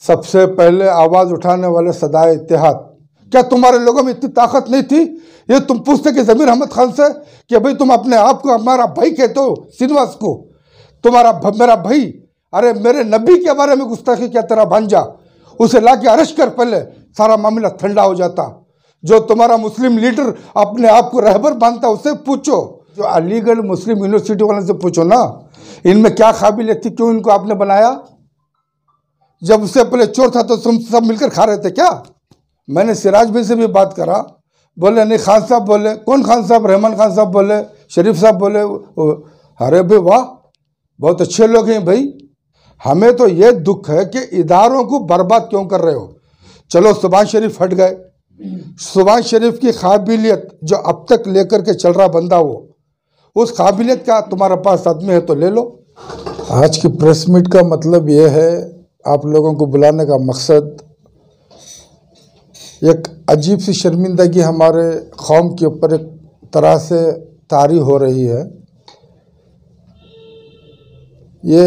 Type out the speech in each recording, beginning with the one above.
सबसे पहले आवाज उठाने वाले सदाए इत्तेहाद। क्या तुम्हारे लोगों में इतनी ताकत नहीं थी? ये तुम पूछते कि जमीर अहमद खान से कि भाई तुम अपने आप को हमारा भाई कहते हो, श्रीनिवास को तुम्हारा मेरा भाई? अरे मेरे नबी के बारे में गुस्ताखी क्या तेरा भांजा, उसे लाके अरेस्ट कर, पहले सारा मामला ठंडा हो जाता। जो तुम्हारा मुस्लिम लीडर अपने आप को रहबर मानता उससे पूछो, जो अलीगढ़ मुस्लिम यूनिवर्सिटी वाले से पूछो ना, इनमें क्या काबिलियत थी, क्यों इनको आपने बनाया? जब उससे पहले चोर था तो तुम सब मिलकर खा रहे थे क्या? मैंने सिराज भाई से भी बात करा, बोले नहीं खान साहब बोले। कौन खान साहब? रहमान खान साहब बोले, शरीफ साहब बोले। अरे भाई वाह, बहुत अच्छे लोग हैं भाई। हमें तो ये दुख है कि इदारों को बर्बाद क्यों कर रहे हो। चलो सुभाष शरीफ हट गए, सुभाष शरीफ की काबिलियत जो अब तक लेकर के चल रहा बंदा, वो उस काबिलियत का तुम्हारे पास आदमी है तो ले लो। आज की प्रेस मीट का मतलब ये है, आप लोगों को बुलाने का मकसद, एक अजीब सी शर्मिंदगी हमारे कौम के ऊपर एक तरह से तारी हो रही है। ये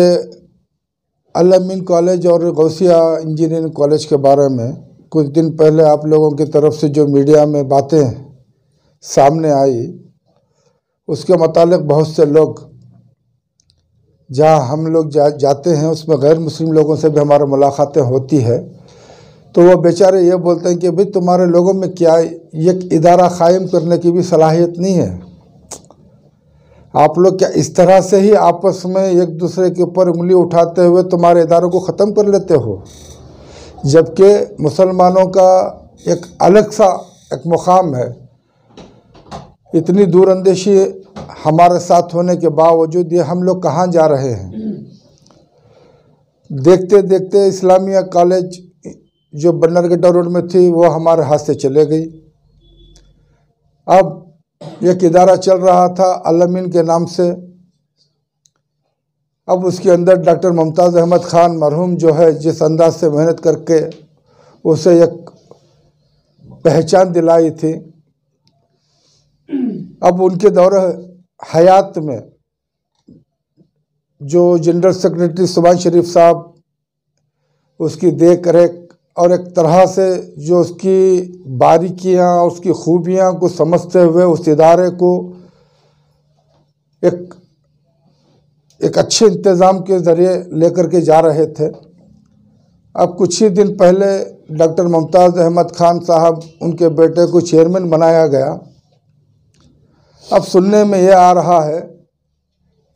अल अमीन कॉलेज और गौसिया इंजीनियरिंग कॉलेज के बारे में कुछ दिन पहले आप लोगों की तरफ से जो मीडिया में बातें सामने आई, उसके मुतालिक बहुत से लोग, जहाँ हम लोग जाते हैं उसमें गैर मुस्लिम लोगों से भी हमारी मुलाकातें होती है, तो वो बेचारे ये बोलते हैं कि भाई तुम्हारे लोगों में क्या एक इदारा कायम करने की भी सलाहियत नहीं है? आप लोग क्या इस तरह से ही आपस में एक दूसरे के ऊपर उंगली उठाते हुए तुम्हारे इदारों को ख़त्म कर लेते हो? जबकि मुसलमानों का एक अलग सा एक मुकाम है। इतनी दूरअंदेशी हमारे साथ होने के बावजूद ये हम लोग कहाँ जा रहे हैं? देखते देखते इस्लामिया कॉलेज जो बन्नरगड्ढा रोड में थी वो हमारे हाथ से चले गई। अब एक इदारा चल रहा था अल अमीन के नाम से, अब उसके अंदर डॉक्टर मुमताज़ अहमद खान मरहूम जो है, जिस अंदाज से मेहनत करके उसे एक पहचान दिलाई थी, अब उनके दौरे हयात में जो जनरल सेक्रेटरी सुभाष शरीफ साहब, उसकी देख रेख और एक तरह से जो उसकी बारीकियां, उसकी खूबियां को समझते हुए उस इदारे को एक अच्छे इंतज़ाम के ज़रिए लेकर के जा रहे थे। अब कुछ ही दिन पहले डॉक्टर मुमताज़ अहमद खान साहब, उनके बेटे को चेयरमैन बनाया गया। अब सुनने में ये आ रहा है,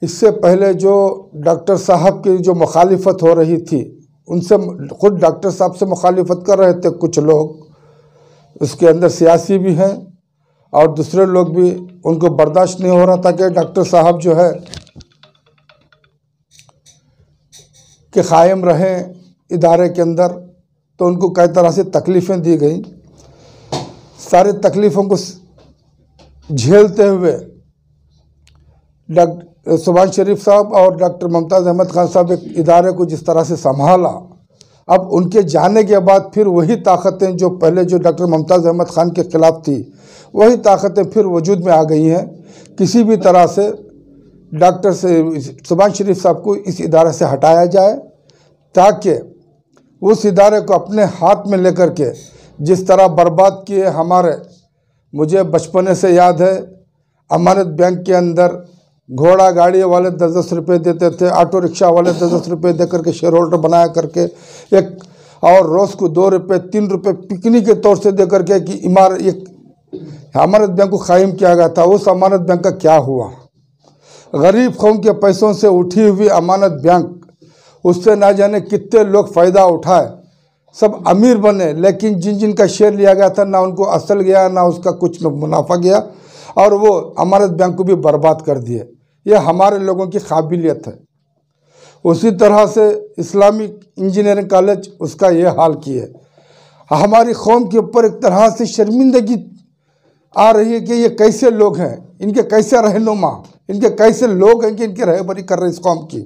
इससे पहले जो डॉक्टर साहब की जो मुखालिफत हो रही थी, उनसे खुद डॉक्टर साहब से मुखालिफत कर रहे थे कुछ लोग, उसके अंदर सियासी भी हैं और दूसरे लोग भी, उनको बर्दाश्त नहीं हो रहा था कि डॉक्टर साहब जो है कि कायम रहें इदारे के अंदर, तो उनको कई तरह से तकलीफ़ें दी गई। सारी तकलीफ़ों को झेलते हुए डॉक्टर सुभाष शरीफ साहब और डॉक्टर मुमताज़ अहमद खान साहब एक इदारे को जिस तरह से संभाला, अब उनके जाने के बाद फिर वही ताकतें जो पहले जो डॉक्टर मुमताज़ अहमद खान के ख़िलाफ़ थी, वही ताकतें फिर वजूद में आ गई हैं। किसी भी तरह से डॉक्टर से सुभाष शरीफ साहब को इस इदारे से हटाया जाए, ताकि उस इदारे को अपने हाथ में लेकर के जिस तरह बर्बाद किए हमारे, मुझे बचपने से याद है, अमानत बैंक के अंदर घोड़ा गाड़ी वाले 10-10 रुपये देते थे, ऑटो रिक्शा वाले 10-10 रुपये दे करके शेयर होल्डर बनाया करके एक, और रोज़ को 2 रुपये 3 रुपये पिकनिक के तौर से दे करके कि एक अमानत बैंक को कायम किया गया था। उस अमानत बैंक का क्या हुआ? गरीब कौम के पैसों से उठी हुई अमानत बैंक, उससे ना जाने कितने लोग फ़ायदा उठाए, सब अमीर बने, लेकिन जिन जिन का शेयर लिया गया था ना उनको असल गया ना उसका कुछ मुनाफा गया, और वो अमानत बैंक को भी बर्बाद कर दिए। ये हमारे लोगों की काबिलियत है। उसी तरह से इस्लामिक इंजीनियरिंग कॉलेज, उसका ये हाल किए। हमारी कौम के ऊपर एक तरह से शर्मिंदगी आ रही है कि ये कैसे लोग हैं, इनके कैसे रहनुमा, इनके कैसे लोग हैं कि इनकी रहबरी कर रहे हैं इस कौम की।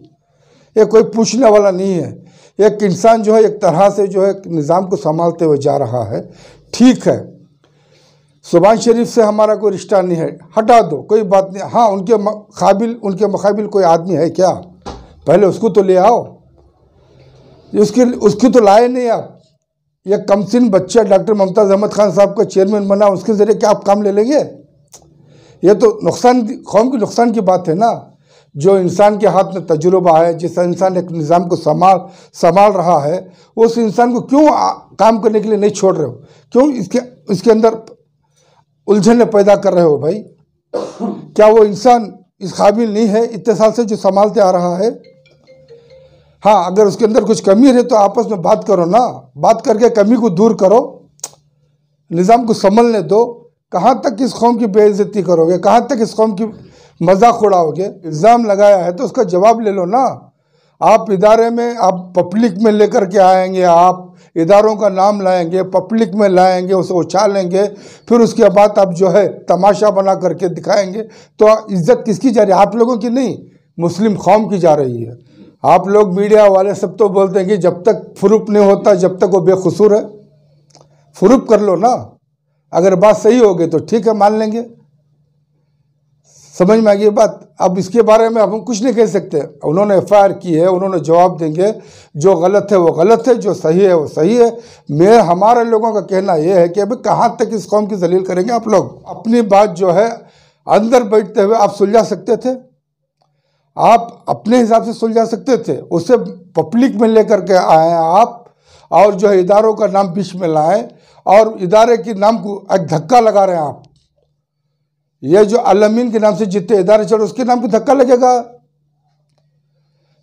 ये कोई पूछने वाला नहीं है। एक इंसान जो है एक तरह से जो है निज़ाम को संभालते हुए जा रहा है। ठीक है, सुभाष शरीफ से हमारा कोई रिश्ता नहीं है, हटा दो, कोई बात नहीं। हाँ, उनके मुकाबिल कोई आदमी है क्या? पहले उसको तो ले आओ। उसकी तो लाए नहीं आप। ये कमसिन बच्चा डॉक्टर मुमताज़ अहमद खान साहब का चेयरमैन बना, उसके ज़रिए क्या आप काम ले लेंगे? ये तो नुकसान, कौम के नुकसान की बात है ना। जो इंसान के हाथ में तजुर्बा है, जिस इंसान एक निज़ाम को संभाल रहा है, उस इंसान को क्यों काम करने के लिए नहीं छोड़ रहे हो? क्यों इसके अंदर उलझन पैदा कर रहे हो भाई? क्या वो इंसान इस काबिल नहीं है इतने साल से जो संभालते आ रहा है? हाँ, अगर उसके अंदर कुछ कमी है तो आपस में बात करो ना, बात करके कमी को दूर करो, निज़ाम को संभलने दो। कहाँ तक इस कौम की बेइज्जती करोगे? कहाँ तक इस कौम की मजाक उड़ाओगे? इल्ज़ाम लगाया है तो उसका जवाब ले लो ना। आप इदारे में, आप पब्लिक में लेकर के आएंगे, आप इदारों का नाम लाएंगे, पब्लिक में लाएंगे, उसे उछालेंगे, फिर उसके बाद आप जो है तमाशा बना करके दिखाएंगे, तो इज्जत किसकी जा रही है? आप लोगों की नहीं, मुस्लिम कौम की जा रही है। आप लोग मीडिया वाले सब तो बोलते हैं कि जब तक प्रूफ नहीं होता जब तक वो बेकसूर है। प्रूफ कर लो ना, अगर बात सही होगी तो ठीक है, मान लेंगे। समझ में आ गई बात? अब इसके बारे में अब हम कुछ नहीं कह सकते। उन्होंने FIR की है, उन्होंने जवाब देंगे। जो गलत है वो गलत है, जो सही है वो सही है। हमारे लोगों का कहना ये है कि अभी कहाँ तक इस कौम की जलील करेंगे आप लोग? अपनी बात जो है अंदर बैठते हुए आप सुलझा सकते थे, आप अपने हिसाब से सुलझा सकते थे। उसे पब्लिक में लेकर के आए आप, और जो है इदारों का नाम बीच में लाए, और इदारे के नाम को एक धक्का लगा रहे हैं आप। ये जो अलमीन के नाम से जितने इदारे चल, उसके नाम को धक्का लगेगा।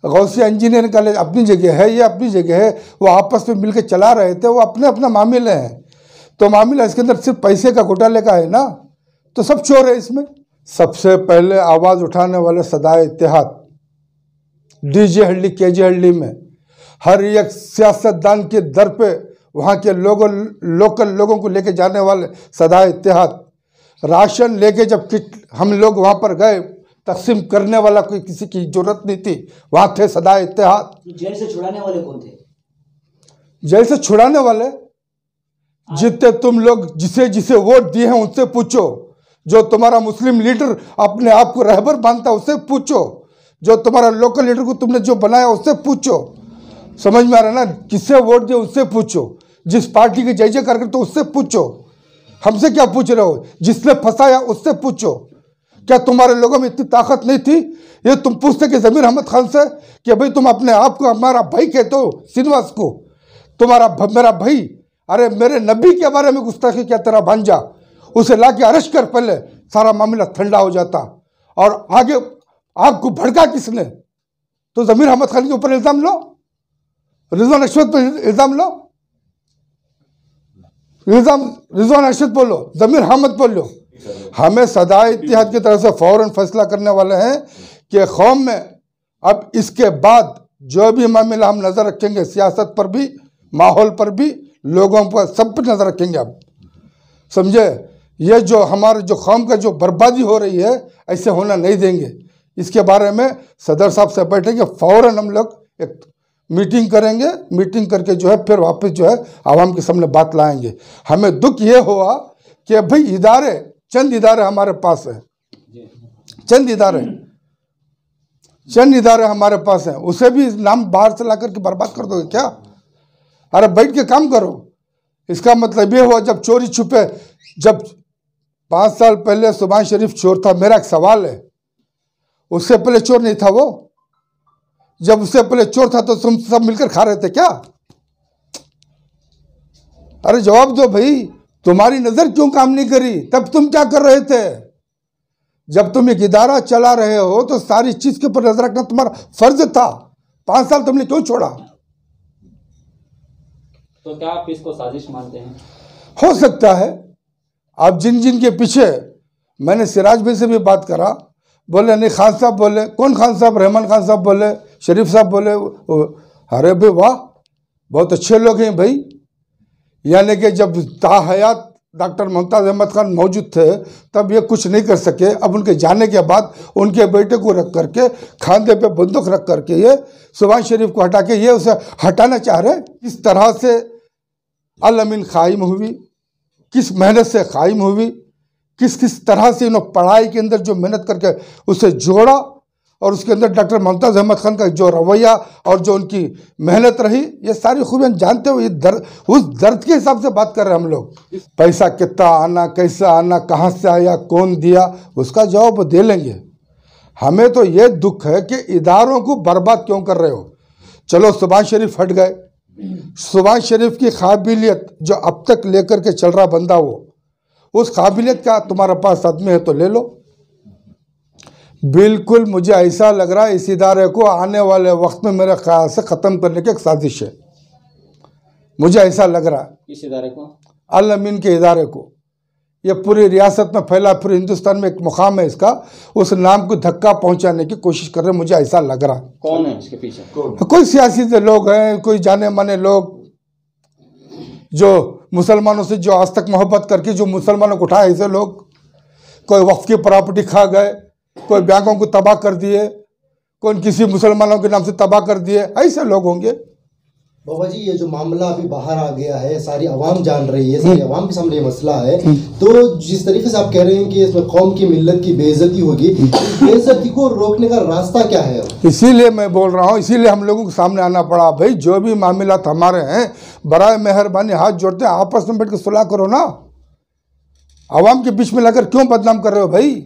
गौसिया इंजीनियरिंग कॉलेज अपनी जगह है, ये अपनी जगह है, वो आपस में मिलकर चला रहे थे, वो अपने अपना मामले हैं। तो मामला इसके अंदर सिर्फ पैसे का घोटाले का है ना, तो सब चोर है इसमें। सबसे पहले आवाज़ उठाने वाले सदाए इत्तेहाद, DJ हल्ली, KJ हल्ली में हर एक सियासतदान के दर पे वहाँ के लोकल लोगों को लेके जाने वाले सदाए इत्तेहाद। राशन लेके जब हम लोग वहाँ पर गए, तकसीम करने वाला कोई किसी की जरूरत नहीं थी, वहाँ थे सदाए इत्तेहाद। जेल से छुड़ाने वाले कौन थे? जेल से छुड़ाने वाले जितने तुम लोग जिसे वोट दिए हैं उनसे पूछो। जो तुम्हारा मुस्लिम लीडर अपने आप को रहबर मानता है उससे पूछो। जो तुम्हारा लोकल लीडर को तुमने जो बनाया उससे पूछो। समझ में आ रहा है ना? किससे वोट दिए उससे पूछो। जिस पार्टी के जय जयकार करते उससे पूछो। हमसे क्या पूछ रहे हो? जिसने फंसाया उससे पूछो। क्या तुम्हारे लोगों में इतनी ताकत नहीं थी? ये तुम पूछते कि ज़मीर अहमद खान से कि भाई तुम अपने आप को हमारा भाई कहते हो, श्रीनिवास को तुम्हारा मेरा भाई? अरे मेरे नबी के बारे में गुस्ताखी क्या तेरा भांजा? उसे ला के अरेस्ट कर, पहले सारा मामला ठंडा हो जाता। और आगे आपको भड़का किसने? तो ज़मीर अहमद खान के ऊपर इल्ज़ाम लो, रिजवान अशरफ पर इल्ज़ाम लो, रिजवान अशरफ बोलो, ज़मीर अहमद बोलो। हमें सदाए इत्तेहाद की तरफ से फ़ौरन फैसला करने वाले हैं कि कौम में अब इसके बाद जो भी मामला हम नज़र रखेंगे, सियासत पर भी, माहौल पर भी, लोगों पर, सब पर नज़र रखेंगे। अब समझे? ये जो हमारे जो कौम का जो बर्बादी हो रही है, ऐसे होना नहीं देंगे। इसके बारे में सदर साहब से बैठेंगे, फ़ौरन हम लोग एक मीटिंग करेंगे। मीटिंग करके जो है फिर वापस जो है आवाम के सामने बात लाएंगे। हमें दुख ये हुआ कि भाई चंद इदारे हमारे पास हैं, चंद इदारे हमारे पास हैं, उसे भी नाम बाहर से ला करके बर्बाद कर दोगे क्या? अरे बैठ के काम करो। इसका मतलब ये हुआ जब चोरी छुपे, जब 5 साल पहले सुभान शरीफ चोर था, मेरा एक सवाल है, उससे पहले चोर नहीं था वो? जब उससे पहले चोर था तो तुम सब मिलकर खा रहे थे क्या? अरे जवाब दो भाई। तुम्हारी नजर क्यों काम नहीं करी? तब तुम क्या कर रहे थे? जब तुम एक इदारा चला रहे हो तो सारी चीज के ऊपर नजर रखना तुम्हारा फर्ज था। 5 साल तुमने क्यों छोड़ा? तो क्या आप इसको साजिश मानते हैं? हो सकता है। आप जिन के पीछे, मैंने सिराज भाई से भी बात करा, बोले नहीं, खान साहब बोले। कौन खान साहब? रहमान खान साहब बोले, शरीफ साहब बोले। अरे भाई वाह, बहुत अच्छे लोग हैं भाई। यानी कि जब ताहयात डॉक्टर मुमताज़ अहमद खान मौजूद थे तब ये कुछ नहीं कर सके। अब उनके जाने के बाद उनके बेटे को रख करके, खांधे पे बंदूक रख करके, ये सुभान शरीफ को हटा के ये उसे हटाना चाह रहे। किस तरह से अल-अमीन कायम हुई, किस मेहनत से कायम हुई, किस तरह से उन्होंने पढ़ाई के अंदर जो मेहनत करके उसे जोड़ा, और उसके अंदर डॉक्टर मुमताज़ अहमद खान का जो रवैया और जो उनकी मेहनत रही, ये सारी खूबियाँ जानते हो। ये उस दर्द के हिसाब से बात कर रहे हैं हम लोग। पैसा कितना आना, कैसा आना, कहाँ से आया, कौन दिया, उसका जवाब दे लेंगे। हमें तो ये दुख है कि इदारों को बर्बाद क्यों कर रहे हो। चलो सुभाष शरीफ हट गए, सुभाष शरीफ की काबिलियत जो अब तक लेकर के चल रहा बंदा, वो उस काबिलियत का तुम्हारे पास आदमी है तो ले लो। बिल्कुल मुझे ऐसा लग रहा है इस इदारे को आने वाले वक्त में मेरे ख्याल से ख़त्म करने की एक साजिश है। मुझे ऐसा लग रहा है इस इदारे को, अल अमीन के इदारे को, ये पूरी रियासत में फैला, पूरे हिंदुस्तान में एक मुकाम है इसका, उस नाम को धक्का पहुंचाने की कोशिश कर रहे हैं। मुझे ऐसा लग रहा है। कौन है इसके पीछे? कोई सियासी लोग हैं, कोई जाने माने लोग जो मुसलमानों से जो आज तक मोहब्बत करके जो मुसलमानों को उठाए, ऐसे लोग। कोई वक्फ की प्रॉपर्टी खा गए, कोई बैंकों को तबाह कर दिए, कोई किसी मुसलमानों के नाम से तबाह कर दिए, ऐसे लोग होंगे। बाबा जी, ये जो मामला अभी बाहर आ गया है, सारी आवाम जान रही है, सारी आवाम के सामने ये मसला है, तो जिस तरीके से आप कह रहे हैं कि इसमें कौम की मिल्लत की बेइज्जती होगी, इस बेइज्जती को रोकने का रास्ता क्या है? इसीलिए मैं बोल रहा हूँ, इसीलिए हम लोगों के सामने आना पड़ा। भाई जो भी मामलात हमारे हैं, बराए मेहरबानी हाथ जोड़ते हैं, आपस में बैठ के सुलह करो ना। आवाम के बीच में लाकर क्यों बदनाम कर रहे हो भाई?